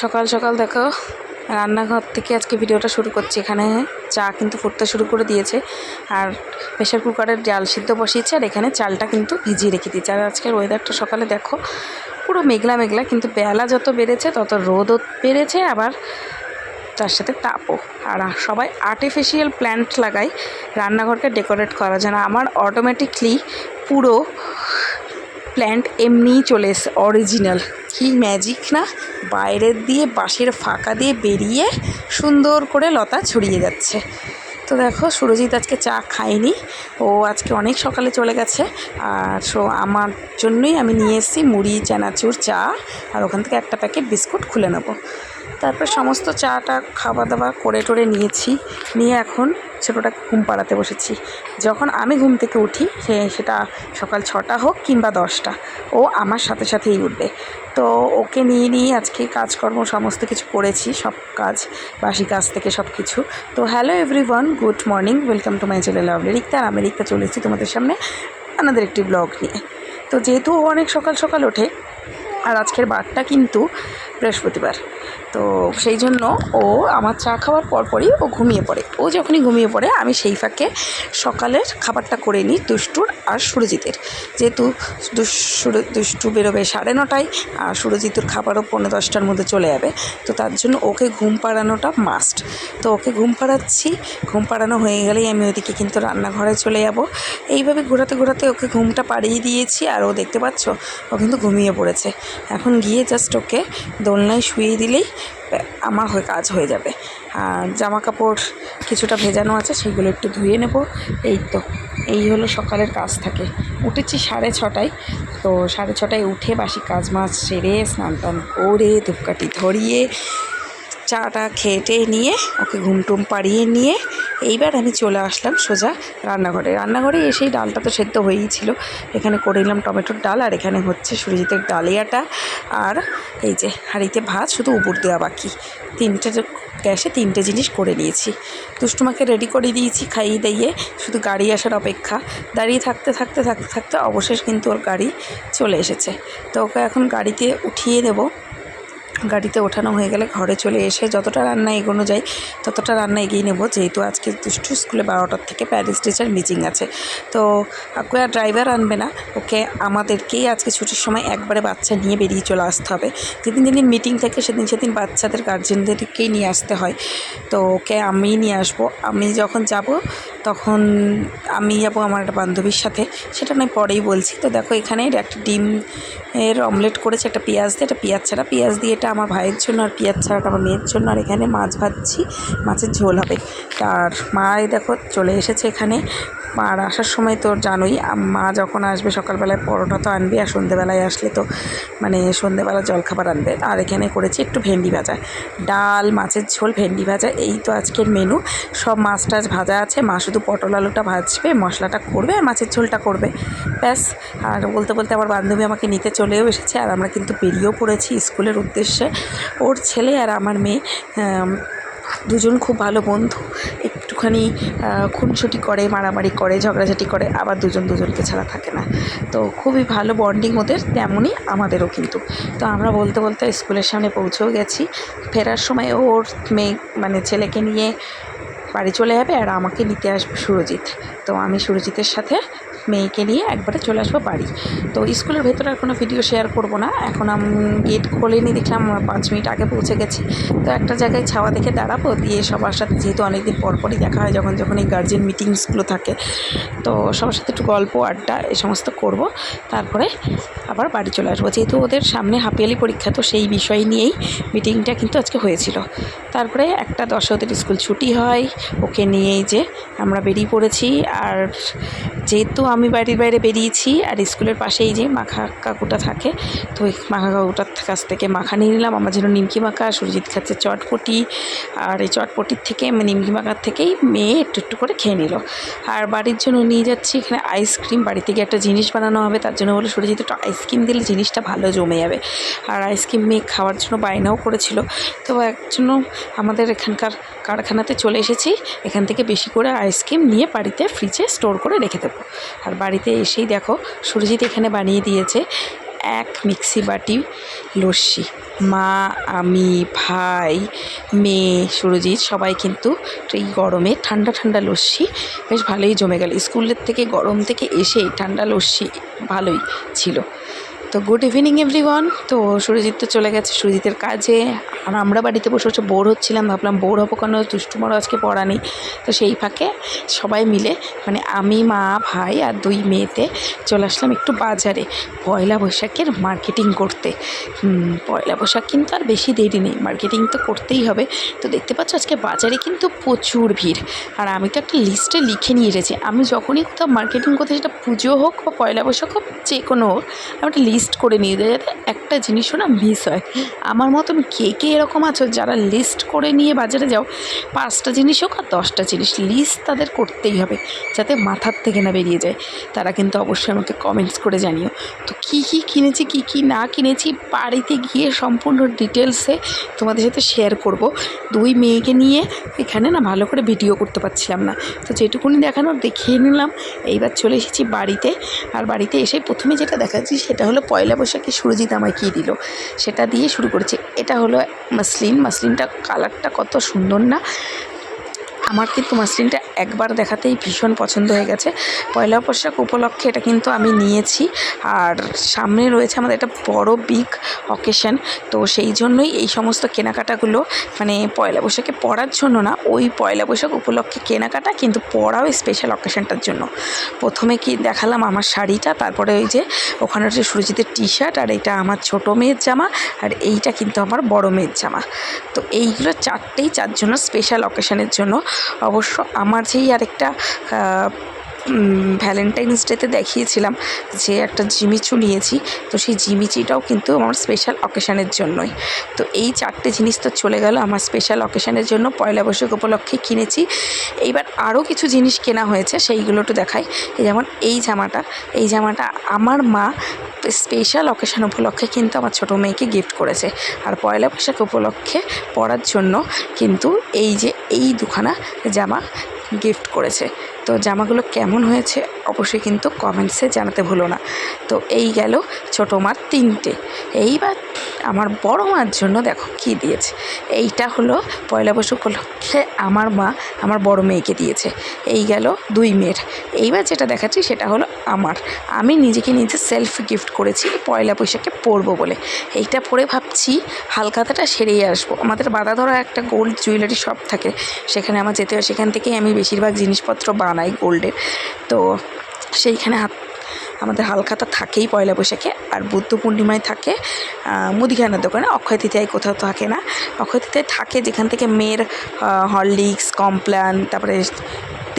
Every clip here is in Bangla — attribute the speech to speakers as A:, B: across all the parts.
A: সকাল সকাল দেখো রান্নাঘর থেকে আজকে ভিডিওটা শুরু করছি। এখানে চা কিন্তু ফুটতে শুরু করে দিয়েছে, আর প্রেশার কুকারের ডাল সিদ্ধ বসিয়েছে, আর এখানে চালটা কিন্তু ভিজিয়ে রেখে দিয়েছে। আর আজকের ওয়েদারটা সকালে দেখো পুরো মেঘলা মেঘলা, কিন্তু বেলা যত বেড়েছে তত রোদও বেড়েছে, আবার তার সাথে তাপও। আর সবাই আর্টিফিশিয়াল প্ল্যান্ট লাগায় রান্নাঘরকে ডেকোরেট করা যায় না। আমার অটোমেটিকলি পুরো প্ল্যান্ট এমনিই চলে এসে অরিজিনাল। কি ম্যাজিক না! বাইরের দিয়ে বাঁশের ফাঁকা দিয়ে বেরিয়ে সুন্দর করে লতা ছড়িয়ে যাচ্ছে। তো দেখো সুরজিৎ আজকে চা খায়নি, ও আজকে অনেক সকালে চলে গেছে। আর আমার জন্যই আমি নিয়ে এসেছি মুড়ি, চানাচুর, চা, আর ওখান থেকে একটা প্যাকেট বিস্কুট খুলে নেব। তারপর সমস্ত চাটা খাওয়া দাওয়া করে টোরে নিয়ে এখন ছোটোটাকে ঘুম পাড়াতে বসেছি। যখন আমি ঘুম থেকে উঠি সেটা সকাল 6টা হোক কিংবা 10টা, ও আমার সাথে সাথেই উঠবে। তো ওকে নিয়ে আজকে কাজকর্ম সমস্ত কিছু করেছি, সব কাজ, বাসি কাজ থেকে সব কিছু। তো hello everyone, good morning, welcome to my channel lovely Rikta. আর আমি রিক্তা চলে এসেছি তোমাদের সামনে আমাদের একটি ব্লগ নিয়ে। তো যেহেতু ও অনেক সকাল সকাল ওঠে, আর আজকের বারটা কিন্তু বৃহস্পতিবার, তো সেই জন্য ও আমার চা খাওয়ার পরপরই ও ঘুমিয়ে পড়ে। ও যখনই ঘুমিয়ে পড়ে আমি সেই ফাঁকে সকালের খাবারটা করে নিই দুষ্টুর আর সুরজিতের। যেহেতু দুষ্টু বেরোবে 9:30, আর সুরজিতুর খাবারও 9:45টার মধ্যে চলে যাবে, তো তার জন্য ওকে ঘুম পাড়ানোটা মাস্ট। তো ওকে ঘুম পাড়াচ্ছি, ঘুম পাড়ানো হয়ে গেলেই আমি ওইদিকে কিন্তু রান্নাঘরে চলে যাব। এইভাবে ঘোরাতে ঘোরাতে ওকে ঘুমটা পাড়িয়ে দিয়েছি, আর ও দেখতে পাচ্ছ ও কিন্তু ঘুমিয়ে পড়েছে। এখন গিয়ে জাস্ট ওকে দোলনায় শুয়ে দিলেই আমার কাজ হয়ে যাবে। আর জামা কাপড় কিছুটা ভেজানো আছে, সেগুলো একটু ধুয়ে নেব। এই হলো সকালের কাজ থাকে। উঠেছি 6:30, তো 6:30 উঠে বাসি কাজ মাছ সেরে স্নান টান করে ধূপকাঠি ধরিয়ে চাটা খেটে নিয়ে ওকে ঘুমটুম পাড়িয়ে নিয়ে এইবার আমি চলে আসলাম সোজা রান্নাঘরে এসেই ডালটা তো সেদ্ধ হয়েই ছিল। এখানে করে নিলাম টমেটোর ডাল, আর এখানে হচ্ছে সুরজিতের ডালিয়াটা, আর এই যে হাঁড়িতে ভাত শুধু উপর দেওয়া বাকি। গ্যাসে 3টে জিনিস করে নিয়েছি। দুষ্টুমাকে রেডি করে দিয়েছি খাইয়ে দাইয়ে, শুধু গাড়ি আসার অপেক্ষা। দাঁড়িয়ে থাকতে অবশেষ কিন্তু ওর গাড়ি চলে এসেছে। তো ওকে এখন গাড়িতে উঠিয়ে দেবো। গাড়িতে ওঠানো হয়ে গেলে ঘরে চলে এসে যতটা রান্না এগোনো যায় ততটা রান্না এগিয়ে নেব। যেহেতু আজকে দুষ্টু স্কুলে 12টার থেকে প্যারেন্টস টিচার মিটিং আছে, তো ওকে আর ড্রাইভার আনবে না, ওকে আমাদেরকেই আজকে ছুটির সময় একবারে বাচ্চা নিয়ে বেরিয়ে চলে আসতে হবে। যেদিন মিটিং থাকে সেদিন বাচ্চাদের গার্জেনদেরকেই নিয়ে আসতে হয়। তো ওকে আমিই নিয়ে আসবো। আমি যখন যাব তখন আমি যাবো আমার একটা বান্ধবীর সাথে, সেটা নয় পরেই বলছি। তো দেখো এখানে একটা ডিম এর অমলেট করেছে, একটা পেঁয়াজ দিয়ে, একটা পেঁয়াজ ছাড়া। পেঁয়াজ দিয়ে এটা আমার ভাইয়ের জন্য, আর পেঁয়াজ ছাড়াটা আমার মেয়ের জন্য। আর এখানে মাছ ভাজছি, মাছের ঝোল হবে। আর মাই দেখো চলে এসেছে এখানে। আর আসার সময় তো জানোই, মা যখন আসবে সকালবেলায় পরোটা তো আনবে, আর সন্ধ্যেবেলায় আসলে তো সন্ধ্যেবেলা জলখাবার আনবে। আর এখানে করেছি একটু ভেন্ডি ভাজা, ডাল, মাছের ঝোল, ভেন্ডি ভাজা, এই তো আজকের মেনু। সব মাছ টাছ ভাজা আছে, মা শুধু পটল আলুটা ভাজবে, মশলাটা করবে, আর মাছের ঝোলটা করবে, ব্যাস। আর বলতে বলতে আমার বান্ধবী আমাকে নিতে চলেও এসেছে, আর আমরা কিন্তু বেরিয়েও পড়েছি স্কুলের উদ্দেশ্যে। ওর ছেলে আর আমার মেয়ে দুজন খুব ভালো বন্ধু। একটুখানি খুনসুটি করে, মারামারি করে, ঝগড়াঝাটি করে, আবার দুজনকে ছাড়া থাকে না। তো খুবই ভালো বন্ডিং ওদের, তেমনই আমাদেরও কিন্তু। তো আমরা বলতে বলতে স্কুলের সামনে পৌঁছেও গেছি। ফেরার সময় ওর ছেলেকে নিয়ে বাড়ি চলে যাবে, আর আমাকে নিতে আসবে সুরজিৎ। তো আমি সুরজিতের সাথে মেয়েকে নিয়ে একবারে চলে আসবো বাড়ি। তো স্কুলের ভেতরে আর কোনো ভিডিও শেয়ার করব না। এখন আমি গেট খোলেনি, দেখলাম 5 মিনিট আগে পৌঁছে গেছি। তো একটা জায়গায় ছাওয়া দেখে দাঁড়াবো, দিয়ে সবার সাথে, যেহেতু অনেকদিন পরপরই দেখা হয় যখন এই গার্জেন মিটিংসগুলো থাকে, তো সবার সাথে একটু গল্প আড্ডা এই সমস্ত করব। তারপরে আবার বাড়ি চলে আসবো। যেহেতু ওদের সামনে হাফ-ইয়ারলি পরীক্ষা, তো সেই বিষয় নিয়েই মিটিংটা কিন্তু আজকে হয়েছিল। তারপরে 1:10 ওদের স্কুল ছুটি হয়। ওকে নিয়েই যে আমরা বেরিয়ে পড়েছি। আর যেহেতু আমি বাড়ির বাইরে বেরিয়েছি, আর স্কুলের পাশেই যে মাখা কাকুটা থাকে, তো ওই মাখা কাকুটার কাছ থেকে মাখা নিয়ে নিলাম। আমার জন্য নিমকি মাখা, সুরজিৎ খাচ্ছে চটপটি, আর এই চটপটির থেকে নিমকি মাখার থেকেই মেয়ে একটু করে খেয়ে নিল। আর বাড়ির জন্য নিয়ে যাচ্ছি এখানে আইসক্রিম। বাড়ি থেকে একটা জিনিস বানানো হবে, তার জন্য বলে সুরজিৎ একটু আইসক্রিম দিলে জিনিসটা ভালো জমে যাবে। আর আইসক্রিম মেয়ে খাওয়ার জন্য বায়নাও করেছিল। তো একজন্য আমাদের এখানকার কারখানাতে চলে এসেছি, এখান থেকে বেশি করে আইসক্রিম নিয়ে বাড়িতে ফ্রিজে স্টোর করে রেখে দেবো। আর বাড়িতে এসেই দেখো সুরজিৎ এখানে বানিয়ে দিয়েছে এক মিক্সি বাটি লস্যি। মা, আমি, ভাই, মেয়ে, সুরজিৎ সবাই কিন্তু এই গরমে ঠান্ডা ঠান্ডা লস্যি বেশ ভালোই জমে গেল। স্কুলের থেকে গরম থেকে এসে ঠান্ডা লস্যি ভালোই ছিল। তো গুড ইভিনিং এভরিওয়ান। তো সুরজিৎ তো চলে গেছে সুরজিতের কাজে, আর আমরা বাড়িতে বসে বসে বোর হচ্ছিলাম। ভাবলাম বোর হবো কেন, দুষ্টুমারও আজকে পড়া নেই। তো সেই ফাঁকে সবাই মিলে মানে আমি, মা, ভাই আর 2 মেয়েতে চলে আসলাম একটু বাজারে পয়লা বৈশাখের মার্কেটিং করতে। পয়লা বৈশাখ কিন্তু আর বেশি দেরি নেই, মার্কেটিং তো করতেই হবে। তো দেখতে পাচ্ছ আজকে বাজারে কিন্তু প্রচুর ভিড়। আর আমি তো একটা লিস্টে লিখে নিয়ে এসেছি, আমি যখনই কোথাও মার্কেটিং করতে, সেটা পুজো হোক বা পয়লা বৈশাখ হোক, যে কোনো হোক, আমি একটা লিস্ট করে নিয়ে যাই যাতে একটা জিনিসও না মিস হয়। আমার মতন কে কে এরকম আছো যারা লিস্ট করে নিয়ে বাজারে যাও? 5টা জিনিস হোক আর 10টা জিনিস, লিস্ট তাদের করতেই হবে যাতে মাথার থেকে না বেরিয়ে যায়। তারা কিন্তু অবশ্যই আমাকে কমেন্টস করে জানিও। তো কী কী কিনেছি, কী কী না কিনেছি, বাড়িতে গিয়ে সম্পূর্ণ ডিটেলসে তোমাদের সাথে শেয়ার করব। 2 মেয়েকে নিয়ে এখানে না ভালো করে ভিডিও করতে পারছিলাম না, তো যেটুকুনি দেখানোর দেখিয়ে নিলাম। এইবার চলে এসেছি বাড়িতে। আর বাড়িতে এসে প্রথমে যেটা দেখাচ্ছি সেটা হলো পয়লা বৈশাখে সুরজিৎ আমায় কী দিল, সেটা দিয়ে শুরু করেছি। এটা হলো মাসলিনটা কালারটা কত সুন্দর না! আমার কিন্তু মাসলিনটা একবার দেখাতেই ভীষণ পছন্দ হয়ে গেছে। পয়লা বৈশাখ উপলক্ষে এটা কিন্তু আমি নিয়েছি। আর সামনে রয়েছে আমাদের একটা বড় বিগ অকেশন, তো সেই জন্যই এই সমস্ত কেনাকাটাগুলো, মানে পয়লা বৈশাখে পরার জন্য না, ওই পয়লা বৈশাখ উপলক্ষে কেনাকাটা, কিন্তু পরাও স্পেশাল অকেশনটার জন্য। প্রথমে কি দেখালাম আমার শাড়িটা, তারপরে ওই যে ওখানে হচ্ছে সুরজিতের টি-শার্ট, আর এটা আমার ছোটো মেয়ের জামা, আর এইটা কিন্তু আমার বড় মেয়ের জামা। তো এইগুলো 4 জন্য স্পেশাল অকেশনের জন্য। অবশ্য আমার যেই আরেকটা ভ্যালেন্টাইন্স ডেতে দেখিয়েছিলাম যে একটা জিমিচু নিয়েছি, তো সেই জিমিচিটাও কিন্তু আমার স্পেশাল অকেশনের জন্যই। তো এই 4টে জিনিস তো চলে গেল আমার স্পেশাল অকেশনের জন্য, পয়লা বৈশাখ উপলক্ষে কিনেছি। এইবার আরও কিছু জিনিস কেনা হয়েছে, সেইগুলো একটু দেখাই। যেমন এই জামাটা আমার মা স্পেশাল অকেশন উপলক্ষে কিন্তু আমার ছোটো মেয়েকে গিফট করেছে, আর পয়লা বৈশাখ উপলক্ষে পরার জন্য কিন্তু এই যে এই 2খানা জামা গিফট করেছে। তো জামাগুলো কেমন হয়েছে অবশ্যই কিন্তু কমেন্টসে জানাতে ভুলো না। তো এই গেল ছোটো মার 3টে। এইবার আমার বড় মার জন্য দেখো কী দিয়েছে। এইটা হলো পয়লা বৈশাখ উপলক্ষে আমার মা আমার বড় মেয়েকে দিয়েছে। এই গেল 2 মেয়ের। এইবার যেটা দেখাচ্ছি সেটা হলো আমি নিজেকে নিজে সেলফ গিফট করেছি পয়লা বৈশাখে পরবো বলে। এইটা পরে ভাবছি হালখাতাটা সেরেই আসবো। আমাদের বাধা ধরা একটা গোল্ড জুয়েলারি শপ থাকে, সেখানে আমার যেতে হয়। সেখান থেকে আমি বেশিরভাগ জিনিসপত্র বানাই গোল্ডের। তো সেইখানে আমাদের হালখাতা থাকেই পয়লা বৈশাখে, আর বুদ্ধ পূর্ণিমায় থাকে মুদিখানার দোকানে। অক্ষয় তৃতীয়ায় কোথাও থাকে না, অক্ষয় তৃতীয়ায় থাকে যেখান থেকে মেয়ের হরলিক্স, কমপ্ল্যান, তারপরে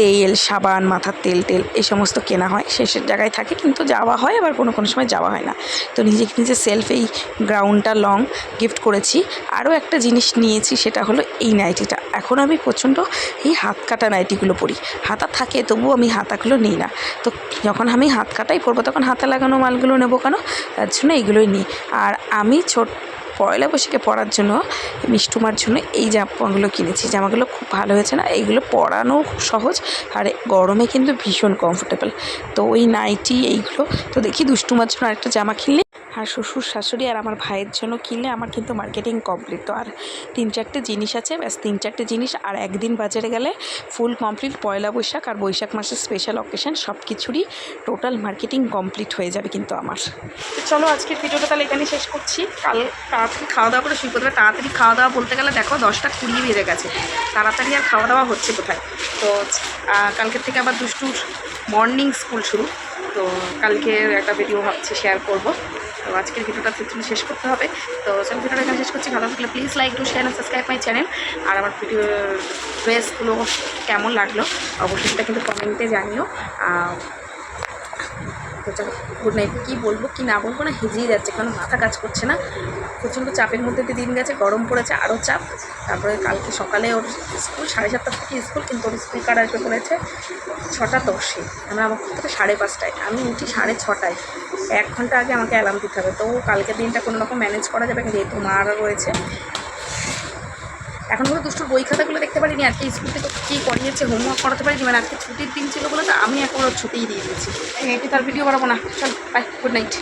A: তেল, সাবান, মাথার তেল এই সমস্ত কেনা হয়, শেষের জায়গায় থাকে। কিন্তু যাওয়া হয়, আবার কোনো সময় যাওয়া হয় না। তো নিজেকে নিজে সেলফ এই গ্রাউন্ডটা লং গিফট করেছি। আরও একটা জিনিস নিয়েছি, সেটা হলো এই নাইটিটা। এখন আমি প্রচণ্ড এই হাত কাটা নাইটিগুলো পরি, হাতা থাকে তবুও আমি হাতাগুলো নিই না। তো যখন আমি হাত কাটাই পরবো তখন হাতা লাগানো মালগুলো নেবো কেন, তার জন্য এইগুলোই নিই। আর আমি পয়লা বৈশাখে পরার জন্য মিষ্টুমার জন্য এই জামাগুলো কিনেছি। জামাগুলো খুব ভালো হয়েছে না, এইগুলো পরানো খুব সহজ, আর গরমে কিন্তু ভীষণ কমফোর্টেবল। তো ওই নাইটি এইগুলো। তো দেখি দুষ্টুমার জন্য আরেকটা জামা কিনলে, আর শ্বশুর শাশুড়ি আর আমার ভাইয়ের জন্য কিনলে আমার কিন্তু মার্কেটিং কমপ্লিট। তো আর 3-4টে জিনিস আছে, ব্যাস 3-4টে জিনিস, আর একদিন বাজারে গেলে ফুল কমপ্লিট। পয়লা বৈশাখ আর বৈশাখ মাসের স্পেশাল অকেশন সব কিছুরই টোটাল মার্কেটিং কমপ্লিট হয়ে যাবে কিন্তু আমার। তো চলো আজকের ভিডিওটা তাহলে এখানেই শেষ করছি। কাল তাড়াতাড়ি খাওয়া দাওয়া করে শুরু করতে হবে। তাড়াতাড়ি খাওয়া দাওয়া বলতে গেলে দেখো 10টা 20 বেজে গেছে, তাড়াতাড়ি আর খাওয়া দাওয়া হচ্ছে কোথায়। তো কালকের থেকে আবার দুষ্টুর মর্নিং স্কুল শুরু, তো কালকের একটা ভিডিও ভাবছি শেয়ার করব। তো আজকের ভিডিওটা শেষ করতে হবে। তো চলো ভিডিওটা এখানে শেষ করছি। ভালো লাগলে please like, to share, subscribe my channel. আর আমার ভিডিও ড্রেসগুলো কেমন লাগলো অবশ্যই সেটা কিন্তু কমেন্টে জানিও। তো চলো গুড নাইট। কী বলবো কী না বলবো না হেজিয়ে যাচ্ছে, কারণ মাথা কাজ করছে না। প্রচণ্ড চাপের মধ্যে দিন গেছে, গরম পড়েছে, আরও চাপ। তারপরে কালকে সকালে ওর স্কুল 7:30 থেকে স্কুল, কিন্তু ওর স্কুল কার্ড আসবে বলেছে 6:10। আমরা আমার থেকে 5:30, আমি উঠি 6:30। 1 ঘন্টা আগে আমাকে অ্যালার্ম দিতে হবে। তো কালকের দিনটা কোনো রকম ম্যানেজ করা যাবে, যেহেতু মারা রয়েছে। এখন পুরো দুষ্টুর বই খাতাগুলো দেখতে পারিনি, আজকে স্কুল থেকে কী করিয়েছে হোমওয়ার্ক করাতে পারিনি, মানে আজকে ছুটির দিন ছিল বলে তো আমি এখন ওর ছুটিই দিয়ে দিয়েছি। এটি তার ভিডিও বানাবো না। চল বাই, গুড নাইট।